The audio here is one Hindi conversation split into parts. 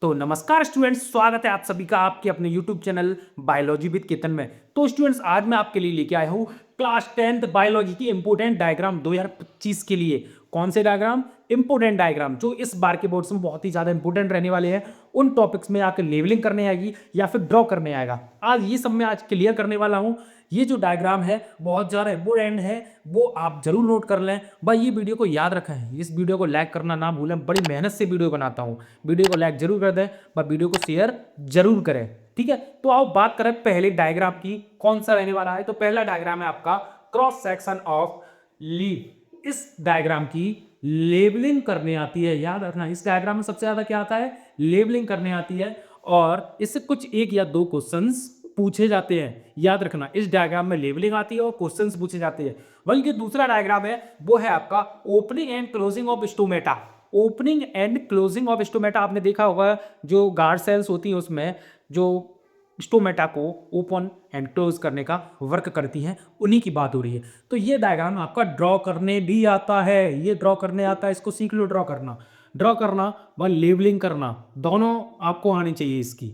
तो नमस्कार स्टूडेंट्स, स्वागत है आप सभी का आपके अपने YouTube channel biology with Ketan में। तो स्टूडेंट्स, आज मैं आपके लिए लेके आया हूँ क्लास 10th बायोलॉजी की इंपोर्टेंट डायग्राम 2025 के लिए। कौन से डायग्राम? इंपोर्टेंट डायग्राम जो इस बार के बोर्ड्स में बहुत ही ज़्यादा इंपोर्टेंट रहने वाले हैं। उन टॉपिक्स में आकर लेवलिंग करने आएगी या फिर ड्रॉ करने आएगा। आज ये सब मैं आज क्लियर करने वाला हूँ। ये जो डायग्राम है बहुत ज़्यादा इंपोर्टेंट है, वो आप जरूर नोट कर लें। भाई ये वीडियो को याद रखें, इस वीडियो को लाइक करना ना भूलें। बड़ी मेहनत से वीडियो बनाता हूँ, वीडियो को लाइक जरूर कर दें, पर वीडियो को शेयर जरूर करें। ठीक है, तो आओ बात करें पहले डायग्राम की। कौन सा रहने वाला है? तो पहला डायग्राम है आपका क्रॉस सेक्शन ऑफ लीफ। इस डायग्राम की लेबलिंग करने आती है। याद रखना, इस डायग्राम में सबसे ज्यादा क्या आता है? लेबलिंग करने आती है। और इससे कुछ एक या दो क्वेश्चंस पूछे जाते हैं। याद रखना, इस डायग्राम में लेबलिंग आती है और क्वेश्चंस पूछे जाते हैं। बल्कि दूसरा डायग्राम है वो है आपका opening and closing of stomata. Opening and closing of stomata आपने देखा होगा, जो गार्ड सेल्स होती हैं उसमें जो स्टोमेटा को ओपन एंड क्लोज करने का वर्क करती हैं, उन्हीं की बात हो रही है। तो ये डायग्राम आपका ड्रॉ करने भी आता है। ये ड्रॉ करने आता है, इसको सीख लो। ड्रॉ करना व लेबलिंग करना दोनों आपको आनी चाहिए इसकी।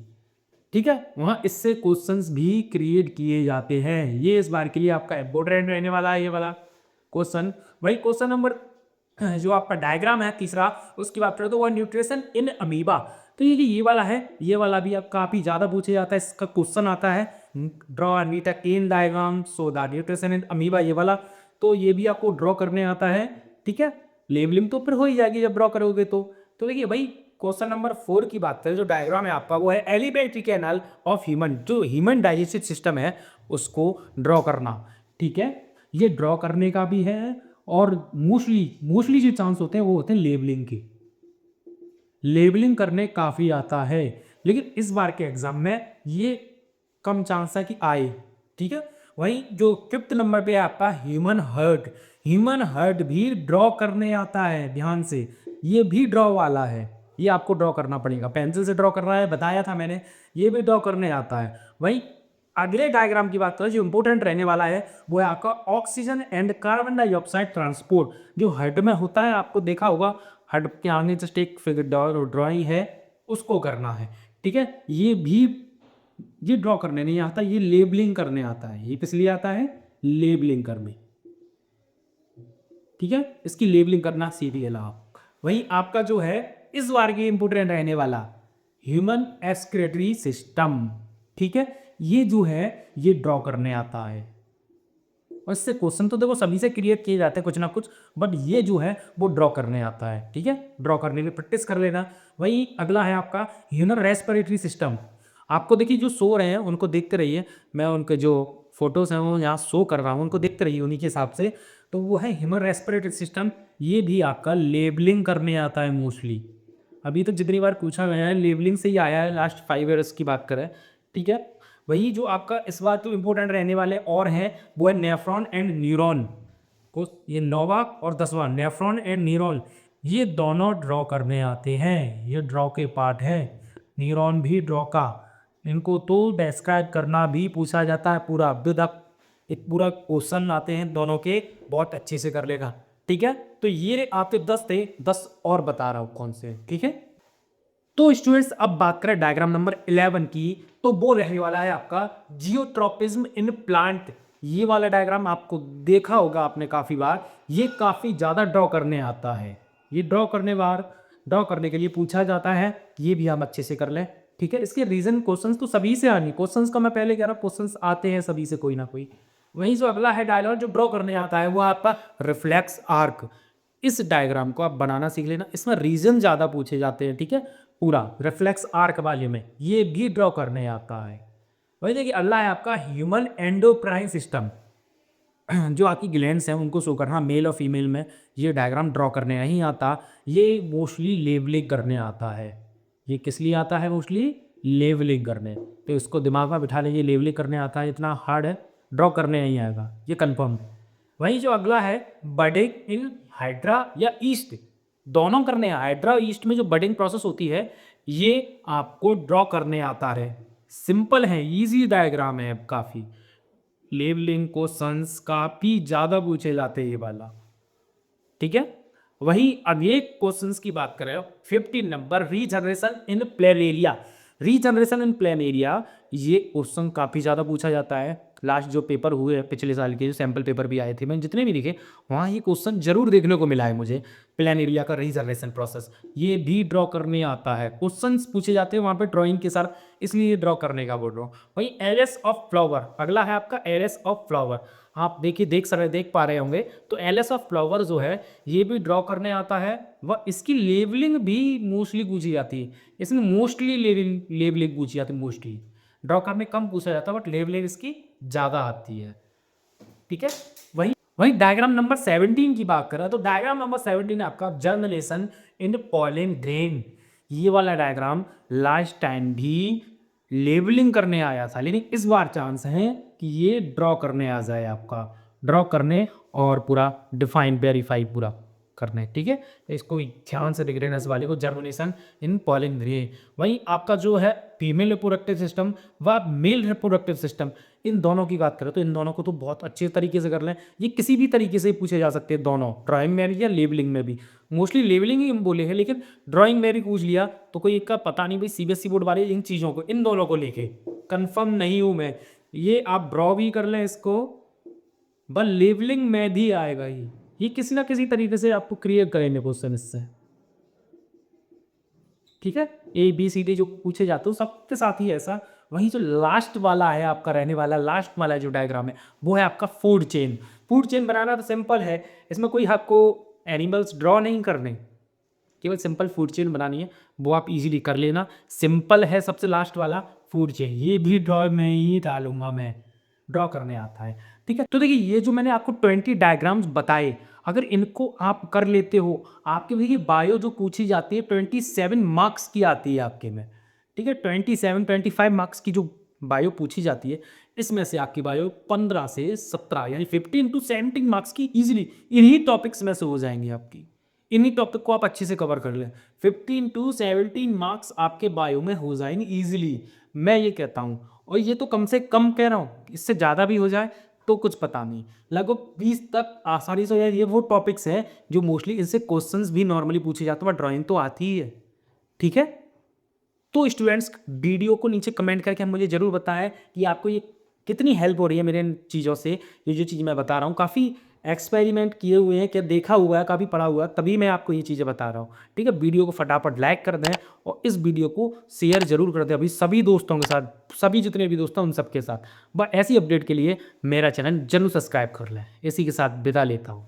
ठीक है, वहां इससे क्वेश्चंस भी क्रिएट किए जाते हैं। ये इस बार के लिए आपका इंपोर्टेंट रहने वाला है ये वाला क्वेश्चन। वही क्वेश्चन नंबर जो आपका डायग्राम है तीसरा, उसकी बात करें तो वह न्यूट्रिशन इन अमीबा। तो ये वाला है, ये वाला भी अब काफी ज्यादा पूछे जाता है। इसका क्वेश्चन आता है draw and meet a ken diagram so the nutrition in amoeba, ये वाला। तो ये भी आपको ड्रॉ करने आता है। ठीक है, लेबलिंग तो फिर हो ही जाएगी जब ड्रॉ करोगे तो देखिए भाई, क्वेश्चन नंबर 4 की बात करें, जो डायग्राम है आपका वो है एलिमेंट्री कैनाल ऑफ ह्यूमन। जो ह्यूमन डाइजेस्टिव सिस्टम है उसको ड्रॉ करना। ठीक है, ये ड्रॉ करने का भी है। और मोस्टली जो चांस होते हैं वो होते हैं लेबलिंग के। लेबलिंग करने काफी आता है, लेकिन इस बार के एग्जाम में ये कम चांस है कि आए। ठीक है, वही जो 5th नंबर पे है आपका ह्यूमन हार्ट। ह्यूमन हार्ट भी ड्रॉ करने आता है, ध्यान से। ये भी ड्रॉ वाला है, ये आपको ड्रॉ करना पड़ेगा। पेंसिल से ड्रॉ करना है, बताया था मैंने। ये भी ड्रॉ करने आता है। वही अगले डायग्राम की बात करें, जो इंपोर्टेंट रहने वाला है वो है आपका oxygen and carbon dioxide transport. जो हार्ट में होता है, आपको देखा होगा, हार्ट के आगे जस्ट एक फिगर ड्राइंग है, उसको करना है। ठीक है, ये ड्रॉ करने नहीं आता, ये लेबलिंग करने आता है। ये किस लिए आता है? लेबलिंग करने। ठीक है, इसकी लेबलिंग करना सीरियल आप। वही आपका जो है इस बार की इंपोर्टेंट रहने वाला ह्यूमन एक्सक्रीटरी सिस्टम। ठीक है, ये जो है ये ड्रॉ करने आता है। और इससे क्वेश्चन तो देखो सभी से क्रिएट किए जाते हैं कुछ ना कुछ, बट ये जो है वो ड्रॉ करने आता है। ठीक है, ड्रॉ करने की प्रैक्टिस कर लेना। वही अगला है आपका ह्यूमन रेस्पिरेटरी सिस्टम। आपको देखिए जो सो रहे हैं उनको देखते रहिए, मैं उनके जो फोटोज हैं वो यहाँ शो कर रहा हूँ, उनको देखते रहिए उन्हीं के हिसाब से। तो वो है ह्यूमन रेस्पिरेटरी सिस्टम। ये भी आपका लेबलिंग करने आता है मोस्टली। अभी तक जितनी बार पूछा गया है लेबलिंग से ही आया है, लास्ट 5 ईयर्स की बात करें। ठीक है, वही जो आपका इस बार तो इंपॉर्टेंट रहने वाले और हैं वो है नेफ्रॉन एंड न्यूरॉन। को ये 9वां और 10वां नेफ्रॉन एंड न्यूरॉन, ये दोनों ड्रॉ करने आते हैं। ये ड्रॉ के पार्ट है, न्यूरॉन भी ड्रॉ का। इनको तो डिस्क्राइब करना भी पूछा जाता है पूरा विद एक पूरा क्वेश्चन आते हैं दोनों के, बहुत अच्छे से कर लेगा। ठीक है, तो ये आपके 10 थे, 10 और बता रहा हूँ कौन से। ठीक है, तो स्टूडेंट्स अब बात करें डायग्राम नंबर 11 की, तो वो रहने वाला है आपका जियोट्रोपिज्म इन प्लांट। ये वाला डायग्राम आपको देखा होगा आपने काफी बार। ये काफी ज्यादा ड्रॉ करने आता है। ये ड्रॉ करने के लिए पूछा जाता है। ये भी हम अच्छे से कर लें। ठीक है, इसके रीजन क्वेश्चंस तो सभी से आनी, क्वेश्चंस का मैं पहले कह रहा हूँ, क्वेश्चंस आते हैं सभी से कोई ना कोई। वहीं जो अगला है डायग्राम जो ड्रॉ करने आता है वो आपका रिफ्लेक्स आर्क। इस डायग्राम को आप बनाना सीख लेना, इसमें रीजन ज्यादा पूछे जाते हैं। ठीक है, पूरा रिफ्लेक्स आर्क वाले में ये भी ड्रॉ करने आता है। वही देखिए अगला है आपका ह्यूमन एंडोक्राइन सिस्टम। जो आपकी ग्लैंड्स हैं उनको शो करना, मेल और फीमेल में। ये डायग्राम ड्रॉ करने नहीं आता, ये मोस्टली लेबलिंग करने आता है। ये किस लिए आता है? मोस्टली लेबलिंग करने। तो इसको दिमाग में बिठा लीजिए, लेबलिंग करने आता है, इतना हार्ड है, ड्रॉ करने नहीं आएगा, ये कंफर्म है। वही जो अगला है बडिंग इन हाइड्रा या ईस्ट, दोनों करने हाइड्रा ईस्ट में जो बडिंग प्रोसेस होती है ये आपको ड्रॉ करने आता है। सिंपल है, इजी डायग्राम है काफी। लेबलिंग क्वेश्चंस काफी ज्यादा पूछे जाते हैं ये वाला। ठीक है, वही अगले क्वेश्चंस की बात करें 15 number, regeneration in plain area. Regeneration in plain area, ये क्वेश्चन काफ़ी ज़्यादा पूछा जाता है। लास्ट जो पेपर हुए हैं पिछले साल के, जो सैम्पल पेपर भी आए थे, मैंने जितने भी लिखे वहाँ ये क्वेश्चन जरूर देखने को मिला है मुझे। प्लेन एरिया का रीजनरेशन प्रोसेस ये भी ड्रॉ करने आता है, क्वेश्चंस पूछे जाते हैं वहाँ पे ड्राइंग के साथ, इसलिए ड्रॉ करने का बोल रहा हूँ। वही एरेस ऑफ फ्लावर, अगला है आपका एरेस ऑफ फ्लावर। आप देखिए देख पा रहे होंगे, तो एरेस ऑफ फ्लावर जो है ये भी ड्रॉ करने आता है। वह इसकी लेबलिंग भी मोस्टली पूछी जाती है, इसमें मोस्टली लेबलिंग पूछी जाती है। मोस्टली ड्रॉ करने कम पूछा जाता है, बट लेबलिंग इसकी ज़्यादा आती है। ठीक है, वही वही डायग्राम नंबर 17 की बात करें तो डायग्राम नंबर 17 आपका जर्मिनेशन इन पॉलन ग्रेन। ये वाला डायग्राम लास्ट टाइम भी लेबलिंग करने आया था, लेकिन इस बार चांस है कि ये ड्रॉ करने आ जाए, आपका ड्रॉ करने और पूरा डिफाइन वेरीफाई पूरा करने। ठीक है, इसको ध्यान से देख रहे हैं इस वाले को, जर्मिनेशन इन पॉलन ग्रेन। वहीं आपका जो है फीमेल रिप्रोडक्टिव सिस्टम व मेल रिप्रोडक्टिव सिस्टम, इन दोनों की बात करें तो इन दोनों को तो बहुत अच्छे तरीके से कर लें। ये किसी भी तरीके से पूछे जा सकते हैं दोनों, ड्राइंग में या लेबलिंग में भी। मोस्टली लेबलिंग ही हम बोले हैं, लेकिन ड्राइंग में भी पूछ लिया तो कोई एक का पता नहीं भाई। सीबीएसई बोर्ड वाले इन चीज़ों को, इन दोनों को लेके कंफर्म नहीं हूँ मैं। ये आप ड्रॉ भी कर लें इसको, बस लेबलिंग में भी आएगा ही। ये किसी ना किसी तरीके से आपको क्रिएट करेंगे क्वेश्चन इससे। ठीक है, ए बी सी डी जो पूछे जाते हो सबके साथ ही ऐसा। वहीं जो लास्ट वाला है आपका रहने वाला, लास्ट वाला जो डायग्राम है वो है आपका फूड चेन। फूड चेन बनाना तो सिंपल है, इसमें कोई आपको एनिमल्स ड्रॉ नहीं करने, केवल सिंपल फूड चेन बनानी है, वो आप इजीली कर लेना। सिंपल है सबसे लास्ट वाला फूड चेन, ये भी ड्रॉ में ही डालूंगा मैं, ड्रॉ करने आता है। ठीक है, तो देखिए ये जो मैंने आपको 20 डायग्राम्स बताए, अगर इनको आप कर लेते हो, आपके देखिए बायो जो पूछी जाती है 27 मार्क्स की आती है आपके में। ठीक है, 25 मार्क्स की जो बायो पूछी जाती है, इसमें से आपकी बायो 15 से 17 यानी 15 to 17 मार्क्स की इजीली इन्हीं टॉपिक्स में से हो जाएंगी आपकी। इन्हीं टॉपिक को आप अच्छे से कवर कर लें, 15 to 17 मार्क्स आपके बायो में हो जाएंगे इजीली, मैं ये कहता हूँ। और ये तो कम से कम कह रहा हूँ, इससे ज़्यादा भी हो जाए तो कुछ पता नहीं, लगभग 20 तक आसानी से हो जाए। ये वो टॉपिक्स हैं जो मोस्टली इनसे क्वेश्चंस भी नॉर्मली पूछे जाते हैं, ड्राइंग तो आती ही है। ठीक है, तो स्टूडेंट्स वीडियो को नीचे कमेंट करके मुझे ज़रूर बताएं कि आपको ये कितनी हेल्प हो रही है मेरे इन चीज़ों से। ये जो चीज़ मैं बता रहा हूँ काफ़ी एक्सपेरिमेंट किए हुए हैं, क्या देखा हुआ है, काफ़ी पढ़ा हुआ है, तभी मैं आपको ये चीज़ें बता रहा हूँ। ठीक है, वीडियो को फटाफट लाइक कर दें और इस वीडियो को शेयर जरूर कर दें अभी सभी दोस्तों के साथ, सभी जितने भी दोस्त हैं उन सबके साथ। बस ऐसी अपडेट के लिए मेरा चैनल जरूर सब्सक्राइब कर लें। इसी के साथ विदा लेता हूँ।